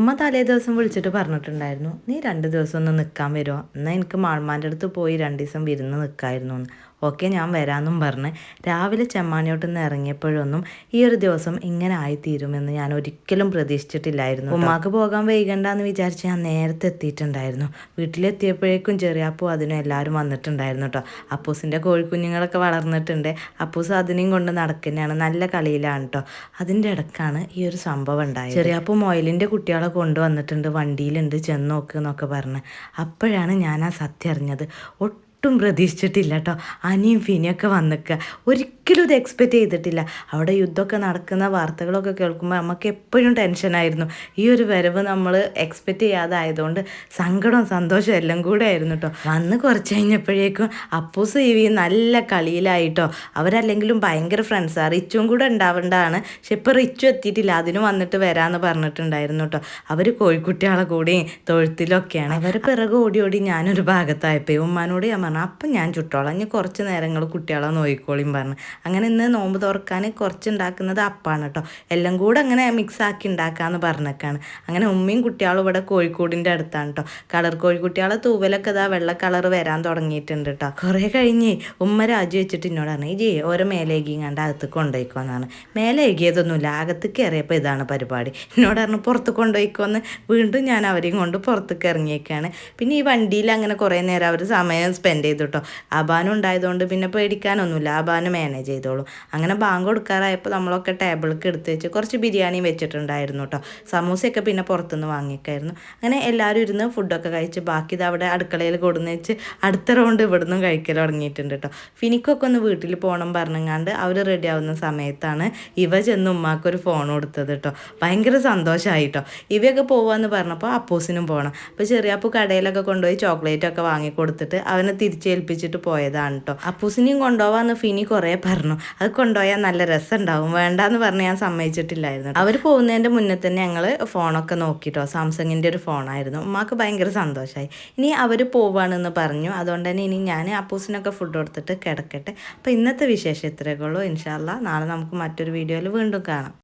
ഉമ്മ തലേ ദിവസം വിളിച്ചിട്ട് പറഞ്ഞിട്ടുണ്ടായിരുന്നു, നീ 2 ദിവസം ഒന്ന് നിൽക്കാൻ വരുമോ, എന്നാൽ എനിക്ക് മാൾമാൻ്റെ അടുത്ത് പോയി 2 ദിവസം വിരുന്ന് നിൽക്കായിരുന്നു എന്ന്. ഓക്കെ, ഞാൻ വരാമെന്നും പറഞ്ഞ് രാവിലെ ചെമ്മാനിയോട്ട് നിന്ന് ഇറങ്ങിയപ്പോഴൊന്നും ഈ ഒരു ദിവസം ഇങ്ങനെ ആയിത്തീരുമെന്ന് ഞാൻ ഒരിക്കലും പ്രതീക്ഷിച്ചിട്ടില്ലായിരുന്നു. ഉമ്മാക്ക് പോകാൻ വൈകണ്ടെന്ന് വിചാരിച്ച് ഞാൻ നേരത്തെ എത്തിയിട്ടുണ്ടായിരുന്നു. വീട്ടിലെത്തിയപ്പോഴേക്കും ചെറിയാപ്പൂ അതിനും എല്ലാവരും വന്നിട്ടുണ്ടായിരുന്നു കേട്ടോ. അപ്പൂസിൻ്റെ കോഴിക്കുഞ്ഞുങ്ങളൊക്കെ വളർന്നിട്ടുണ്ട്. അപ്പൂസ് അതിനെയും കൊണ്ട് നടക്കുന്നതാണ്, നല്ല കളിയിലാണ് കേട്ടോ. അതിൻ്റെ ഇടക്കാണ് ഈ ഒരു സംഭവം ഉണ്ടായത്. ചെറിയാപ്പൂ മൊയിലിൻ്റെ കുട്ടികളെ കൊണ്ടുവന്നിട്ടുണ്ട്, വണ്ടിയിലുണ്ട്, ചെന്ന് നോക്ക് എന്നൊക്കെ പറഞ്ഞ്. അപ്പോഴാണ് ഞാൻ ആ സത്യം അറിഞ്ഞത്. ഒട്ടും പ്രതീക്ഷിച്ചിട്ടില്ല കേട്ടോ. അനിയും ഫിനിയൊക്കെ വന്നിക്കുക, ഒരിക്കലും ഇത് എക്സ്പെക്റ്റ് ചെയ്തിട്ടില്ല. അവിടെ യുദ്ധമൊക്കെ നടക്കുന്ന വാർത്തകളൊക്കെ കേൾക്കുമ്പോൾ നമുക്ക് എപ്പോഴും ടെൻഷനായിരുന്നു. ഈ ഒരു വരവ് നമ്മൾ എക്സ്പെക്റ്റ് ചെയ്യാതായതുകൊണ്ട് സങ്കടവും സന്തോഷവും എല്ലാം കൂടെ ആയിരുന്നു കേട്ടോ. വന്ന് കുറച്ച് കഴിഞ്ഞപ്പോഴേക്കും അപ്പൂസ് ഇവി നല്ല കളിയിലായിട്ടോ. അവരല്ലെങ്കിലും ഭയങ്കര ഫ്രണ്ട്സാണ്. റിച്ചും കൂടെ ഉണ്ടാവേണ്ടതാണ്, പക്ഷെ ഇപ്പോൾ റിച്ചു എത്തിയിട്ടില്ല, അതിന് വന്നിട്ട് വരാമെന്ന് പറഞ്ഞിട്ടുണ്ടായിരുന്നു കേട്ടോ. അവർ കോഴിക്കുട്ടികളെ കൂടിയും തൊഴുത്തിലൊക്കെയാണ്. അവരെ പിറകെ ഓടി ഓടി ഞാനൊരു ഭാഗത്തായപ്പോൾ ഉമ്മാനോട് ഞാൻ പറഞ്ഞു, അപ്പം ഞാൻ ചുട്ടോളാം, ഇനി കുറച്ച് നേരങ്ങൾ കുട്ടികളെ നോയിക്കോളിയും പറഞ്ഞു. അങ്ങനെ ഇന്ന് നോമ്പ് തുറക്കാൻ കുറച്ച് ഉണ്ടാക്കുന്നത് അപ്പാണ് കേട്ടോ. എല്ലാം കൂടെ അങ്ങനെ മിക്സ് ആക്കി ഉണ്ടാക്കാമെന്ന് പറഞ്ഞേക്കാണ്. അങ്ങനെ ഉമ്മയും കുട്ടികളും ഇവിടെ കോഴിക്കോടിൻ്റെ അടുത്താണ് കേട്ടോ. കളർ കോഴിക്കുട്ടികളെ തൂവലൊക്കെ ഇതാ വെള്ള കളർ വരാൻ തുടങ്ങിയിട്ടുണ്ട് കേട്ടോ. കുറേ കഴിഞ്ഞ് ഉമ്മ രാജി വെച്ചിട്ട് എന്നോട് പറഞ്ഞു, ഇജി ഓരോ മേലേകിയും കണ്ട് അകത്ത് കൊണ്ടുപോയിക്കോന്നാണ്. മേലേകിയതൊന്നുമില്ല, അകത്ത് കയറിയപ്പോൾ ഇതാണ് പരിപാടി. എന്നോട് പറഞ്ഞു പുറത്ത് കൊണ്ടുപോയിക്കോന്ന്. വീണ്ടും ഞാൻ അവരെയും കൊണ്ട് പുറത്തേക്ക് ഇറങ്ങിയേക്കാണ്. പിന്നെ ഈ വണ്ടിയിൽ അങ്ങനെ കുറേ നേരം അവർ സമയം സ്പെൻഡ് ചെയ്തു കേട്ടോ. അബാനും ഉണ്ടായതുകൊണ്ട് പിന്നെ പേടിക്കാനൊന്നുമില്ല, അബാന് മാനേജ് ചെയ്തോളും. അങ്ങനെ ബാങ്ക് കൊടുക്കാറായപ്പോൾ നമ്മളൊക്കെ ടേബിൾക്ക് എടുത്ത് വെച്ച് കുറച്ച് ബിരിയാണി വെച്ചിട്ടുണ്ടായിരുന്നു കേട്ടോ. സമൂസയൊക്കെ പിന്നെ പുറത്തുനിന്ന് വാങ്ങിയേക്കായിരുന്നു. അങ്ങനെ എല്ലാവരും ഇരുന്ന് ഫുഡൊക്കെ കഴിച്ച് ബാക്കി ഇത് അവിടെ അടുക്കളയിൽ കൊടുന്ന് വെച്ച് അടുത്ത റൗണ്ട് ഇവിടുന്ന് കഴിക്കൽ തുടങ്ങിയിട്ടുണ്ട് കേട്ടോ. ഫിനിക്കൊക്കെ ഒന്ന് വീട്ടിൽ പോകണം പറഞ്ഞങ്ങാണ്ട് അവർ റെഡി ആവുന്ന സമയത്താണ് ഇവ ചെന്ന് ഉമ്മാക്കൊരു ഫോൺ കൊടുത്തത് കേട്ടോ. ഭയങ്കര സന്തോഷമായി കേട്ടോ. ഇവയൊക്കെ പോവാന്ന് പറഞ്ഞപ്പോൾ അപ്പൂസിനും പോകണം. അപ്പോൾ ചെറിയപ്പൂ കടയിലൊക്കെ കൊണ്ടുപോയി ചോക്ലേറ്റൊക്കെ വാങ്ങി കൊടുത്തിട്ട് അവനെ തിരിച്ചേൽപ്പിച്ചിട്ട് പോയതാണ് കേട്ടോ. അപ്പൂസിനെയും കൊണ്ടുപോകാമെന്ന് ഫിനി കുറേ പറഞ്ഞു. അത് കൊണ്ടുപോയാൽ നല്ല രസം ഉണ്ടാവും, വേണ്ടാന്ന് പറഞ്ഞ് ഞാൻ സമ്മതിച്ചിട്ടില്ലായിരുന്നു. അവർ പോകുന്നതിൻ്റെ മുന്നേ തന്നെ ഞങ്ങൾ ഫോണൊക്കെ നോക്കിട്ടോ. സാംസങ്ങിൻ്റെ ഒരു ഫോണായിരുന്നു. ഉമ്മാക്ക് ഭയങ്കര സന്തോഷമായി. ഇനി അവർ പോവുകയാണെന്ന് പറഞ്ഞു. അതുകൊണ്ട് തന്നെ ഇനി ഞാൻ അപ്പൂസിനൊക്കെ ഫുഡ് കൊടുത്തിട്ട് കിടക്കട്ടെ. അപ്പോൾ ഇന്നത്തെ വിശേഷം ഇത്രയൊക്കെ ഉള്ളൂ. ഇൻഷാ അല്ലാ നാളെ നമുക്ക് മറ്റൊരു വീഡിയോയിൽ വീണ്ടും കാണാം.